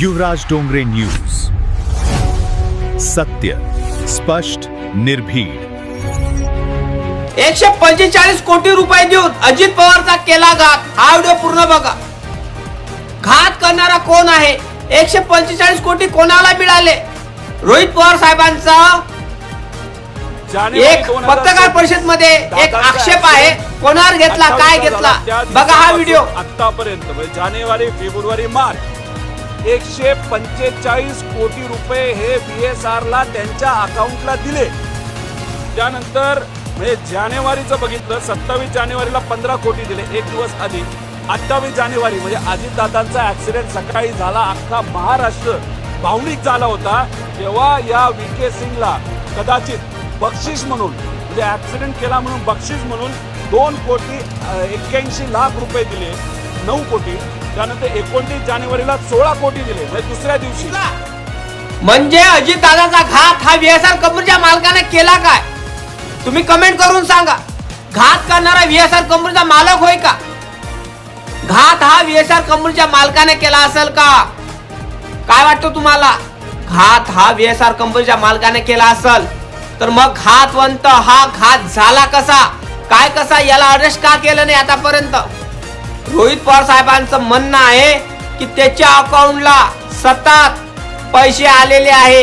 युवराज Dongre news, सत्य, स्पष्ट, निर्भीड. 145 कोटी रुपये देऊन अजित पवारचा केला घात. हा व्हिडिओ पूर्ण बघा. घात करणारा कोण आहे? 145 कोटी कोणाला मिळाले? रोहित पवार साहेबांचा एक पत्रकार परिषद मध्ये एक आक्षेप आहे. कोणावर घेतला, काय घेतला, बघा हा व्हिडिओ. आतापर्यंत म्हणजे जानेवारी, फेब्रुवारी, मार्च 145 कोटी रुपये हे BSR ला त्यांच्या अकाउंटला दिले. त्यानंतर म्हणजे जानेवारीचं बघितलं, 27 जानेवारीला 15 कोटी दिले एक दिवस आधी. 28 जानेवारी म्हणजे अजितदादांचा ऍक्सिडेंट सकाळी झाला, अख्खा महाराष्ट्र भावनिक झाला होता, तेव्हा या VK सिंगला कदाचित बक्षीस म्हणून म्हणजे ऍक्सिडेंट केला म्हणून बक्षीस म्हणून 2 कोटी 81 लाख रुपये दिले, 9 कोटी. त्यानंतर 29 जानेवारीला 16 कोटी दिले म्हणजे दुसऱ्या दिवशी. म्हणजे अजित दादाचा घात हा VSR कंपनीच्या मालकाने केला काय? तुम्ही कमेंट करून सांगा. घात करणारा VSR कंपनीचा मालक होय का? घात हा VSR कंपनीच्या मालकाने केला असेल का? काय वाटतं तुम्हाला? घात हा VSR कंपनीच्या मालकाने केला असेल तर मग घातवंत हा घात झाला कसा? काय कसा? याला अरेस्ट का केलं नाही आतापर्यंत? रोहित पवार साहेबांचं म्हणणं आहे की त्याच्या अकाउंटला सतत पैसे आलेले आहे.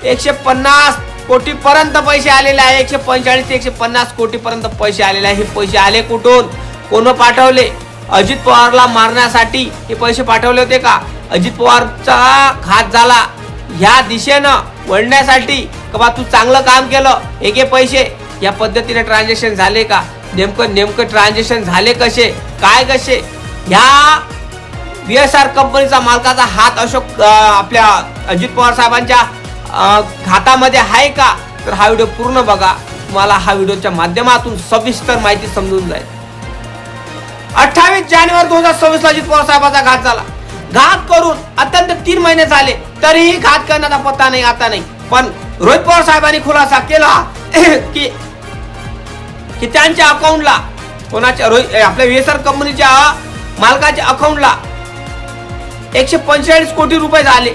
150 कोटी पर्यंत पैसे आलेले आहे. 145 ते 150 कोटी पर्यंत पैसे आलेले आहे. हे पैसे आले कुठून? कोण पाठवले? अजित पवारला मारण्यासाठी हे पैसे पाठवले होते का? अजित पवारचा घात झाला ह्या दिशेनं वळण्यासाठी का बा तू चांगलं काम केलं, हे पैसे या पद्धतीने ट्रान्झॅक्शन झाले का? नेमकं ट्रान्झॅक्शन झाले कसे, काय कसे? ह्या VSR कंपनीचा मालकाचा हात अशोक आपल्या अजित पवार साहेबांच्या घातामध्ये आहे का? तर हा व्हिडिओ पूर्ण बघा. तुम्हाला हा व्हिडिओच्या माध्यमातून सविस्तर माहिती समजून जाईल. 28 जानेवारी 2026 ला अजित पवार साहेबांचा घात झाला. घात करून अत्यंत 3 महिने झाले तरीही घात करण्याचा पत्ता नाही, आता नाही. पण रोहित पवार साहेबांनी खुलासा केला की त्यांच्या अकाउंटला कोणाच्या आपल्या VSR कंपनीच्या मालकाच्या अकाउंटला 145 कोटी रुपये झाले.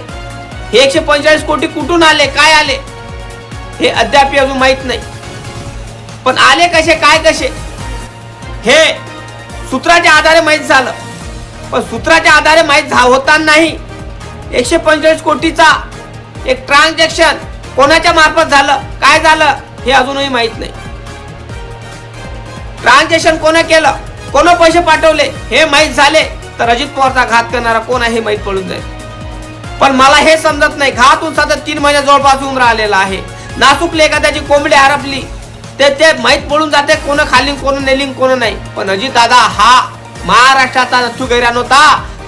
हे 145 कोटी कुठून आले, काय आले हे अद्याप अजून माहित नाही. पण आले कसे, काय कसे हे सूत्राच्या आधारे माहित झालं. पण सूत्राच्या आधारे माहित होतानाही 145 कोटीचा एक ट्रान्झॅक्शन कोणाच्या मार्फत झालं, काय झालं हे अजूनही माहित नाही. ट्रान्झॅक्शन कोण केलं, कोण पैसे पाठवले हे माहित झाले तर अजित पवारचा घात करणारा कोण आहे हे माहित पडून जाईल. पण मला हे समजत नाही. घातून सतत 3 महिने जवळपास होऊन राहिलेला आहे. नासुकले एखाद्याची कोंबडी हरपली ते माहित पडून जाते कोण खाली, कोण नेलिंग, कोण नाही. पण अजित दादा हा महाराष्ट्राचा नथू गैरान होता.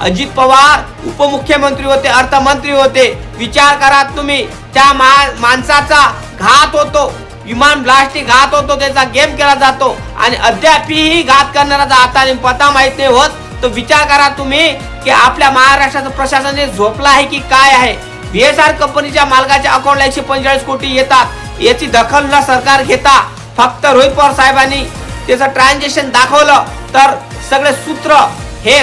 अजित पवार उपमुख्यमंत्री होते, अर्थमंत्री होते. विचार करा तुम्ही, त्या माणसाचा घात होतो, विमान ब्लास्टिंग घात होतो, त्याचा गेम केला जातो आणि अद्यापही घात करणारा आता पता माहित नाही होत. तो विचार करा तुम्ही की आपल्या महाराष्ट्राचं प्रशासन झोपला आहे की काय आहे? VSR कंपनीच्या मालकाच्या अकाउंटला 145 कोटी येतात, याची दखल न सरकार घेता फक्त रोहित पवार साहेबांनी त्याचं ट्रान्झॅक्शन दाखवलं तर सगळे सूत्र हे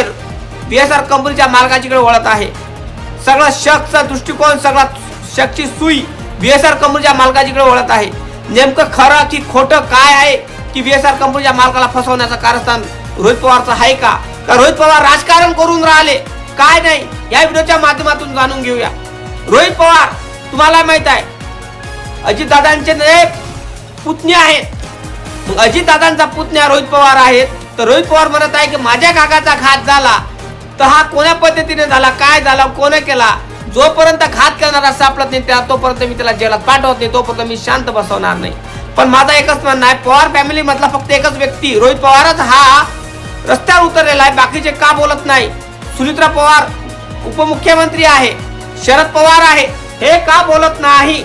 VSR कंपनीच्या मालकाच्याकडे वळत आहे. सगळं शकचा दृष्टिकोन, सगळा शकची सुई VSR कंपनीच्या मालकाच्याकडे वळत आहे. नेमकं खरं की खोटं काय आहे की VSR कंपनीच्या मालकाला फसवण्याचं कारस्थान रोहित पवारचं आहे का? का रोहित पवार राजकारण करून राहिले, काय नाही, या व्हिडिओच्या माध्यमातून जाणून घेऊया. रोहित पवार तुम्हाला माहित आहे अजितदादांचे पुतणे आहेत. मग अजितदादांचा पुतण्या रोहित पवार आहेत. तर रोहित पवार म्हणत आहे की माझ्या काकाचा घात झाला तर हा कोण्या पद्धतीने झाला, काय झाला, कोण केला? जोपर्यंत घात करणारा सापडत नाही त्याला तोपर्यंत मी त्याला जेलात पाठवत नाही, तोपर्यंत मी शांत बसवणार नाही. पण माझा एकच म्हणणं आहे, पवार फॅमिली मधला फक्त एकच व्यक्ती रोहित पवारच हा रस्त्यावर उतरलेला आहे. बाकीचे का बोलत नाही? सुनीत्रा पवार उपमुख्यमंत्री आहे, शरद पवार आहे, हे का बोलत नाही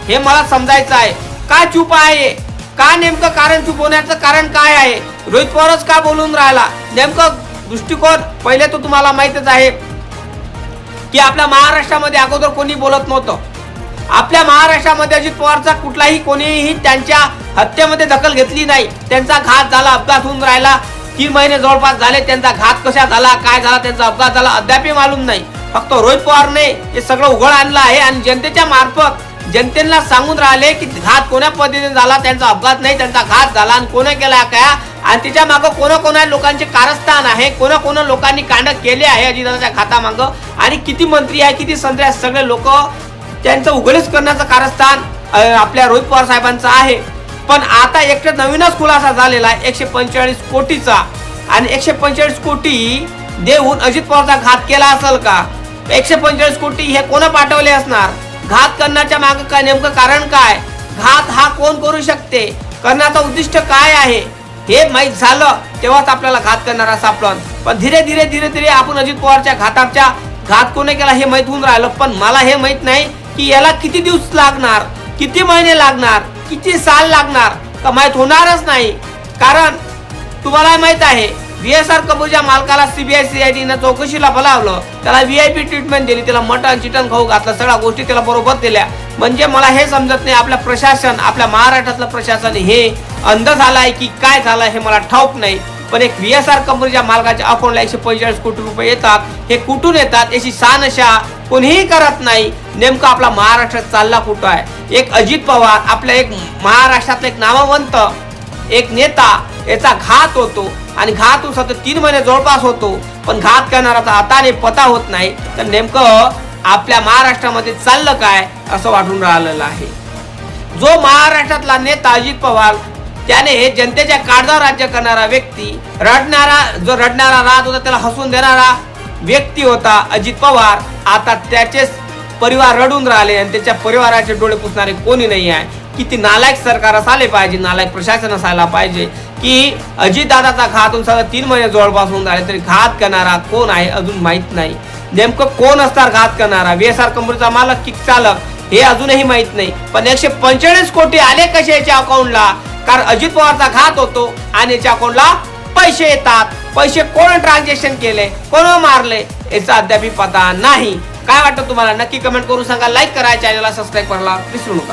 हे मला समजायचं आहे. का चूप आहे? का नेमकं कारण चूप होण्याचं कारण काय आहे? रोहित पवारच का बोलून राहिला? नेमकं दृष्टिकोन पहिले तो तुम्हाला माहितच आहे की आपल्या महाराष्ट्रामध्ये अगोदर कोणी बोलत नव्हतं. आपल्या महाराष्ट्रामध्ये अजित पवारचा कुठलाही कोणीही त्यांच्या हत्येमध्ये दखल घेतली नाही. त्यांचा घात झाला, अपघात होऊन राहिला, 3 महिने जवळपास झाले. त्यांचा घात कशा झाला, काय झाला, त्यांचा अपघात झाला अद्याप मालूम नाही. फक्त रोहित पवारने हे सगळं उघड आणलं आहे आणि जनतेच्या मार्फत जनतेला सांगून राहिले की घात कोण्या पद्धतीने झाला, त्यांचा अपघात नाही, त्यांचा घात झाला आणि कोणी केला काय आणि तिच्या मागं कोणा लोकांचे कारस्थान आहे, कोणा लोकांनी कांड केले आहे अजितदादाच्या घातामागं आणि किती मंत्री आहे, किती संत्री आहे, सगळे लोक त्यांचं उघडीस करण्याचं कारस्थान आपल्या रोहित पवार साहेबांचं आहे. पण आता एक नवीनच खुलासा झालेला आहे 145 कोटीचा आणि 145 कोटी देऊन अजित पवारचा घात केला असेल का? 145 कोटी हे कोण पाठवले असणार? घात करण्याच्या मागे काय नेमकं कारण काय? घात हा कोण करू शकते? करण्याचं उद्दिष्ट काय आहे हे माहीत झालं तेव्हाच आपल्याला घात करणारा सापडन. पण धीरे धीरे आपण अजित पवारच्या घात कोणी केला हे माहीत होऊन राहिलं. पण मला हे माहीत नाही की याला किती दिवस लागणार, किती महिने लागणार, किती साल लागणार का माहीत होणारच नाही. कारण तुम्हाला माहित आहे VSR कपूरच्या मालकाला CBI CID ने चौकशीला बोलावलं, त्याला VIP ट्रीटमेंट दिली, त्याला मटण चिटन खाऊ घातलं, सगळ्या गोष्टी त्याला बरोबर दिल्या. म्हणजे मला हे समजत नाही आपल्या प्रशासन, आपल्या महाराष्ट्रातलं प्रशासन हे अंध झालंय की काय झालं हे मला ठाऊक नाही. पण एक VSR कंपनीच्या मालकाच्या अकाउंटला 145 कोटी रुपये येतात, हे कुठून येतात याची शहानिशा कोणीही करत नाही. नेमकं आपला महाराष्ट्र चालला कुठं आहे? एक अजित पवार आपल्या एक महाराष्ट्रातला एक नामवंत एक नेता याचा घात होतो आणि घात सतत 3 महिने जवळपास होतो. पण घात करणाराचा हाताने पता होत नाही. तर नेमकं आपल्या महाराष्ट्रामध्ये चाललं काय असं वाटून राहिलेलं आहे. जो महाराष्ट्रातला नेता अजित पवार त्याने हे जनतेच्या काळजावर राज्य करणारा व्यक्ती, जो रडणारा राहत होता त्याला हसून देणारा व्यक्ती होता अजित पवार. आता त्याचेच परिवार रडून राहिले आणि त्याच्या परिवाराचे डोळे पुसणारे कोणी नाही आहे. किती नालायक सरकार असायला पाहिजे, नालायक प्रशासन असायला पाहिजे की अजितदादाचा घात होऊन सगळं 3 महिने जवळपास होऊन झाले तरी घात करणारा कोण आहे अजून माहित नाही. नेमकं कोण असणार घात करणारा? VSR कंपनीचा मालक की चालक हे अजूनही माहित नाही. पण 145 कोटी आले कसे याच्या अकाउंटला? कारण अजित पवारचा घात होतो आणि याच्या अकाउंटला पैसे येतात. पैसे कोण ट्रान्झॅक्शन केले, कोण मारले याचा अद्याप पता नाही. काय वाटतं तुम्हाला? नक्की कमेंट करून सांगा. लाईक करा, चॅनलला सबस्क्राईब करायला विसरू नका.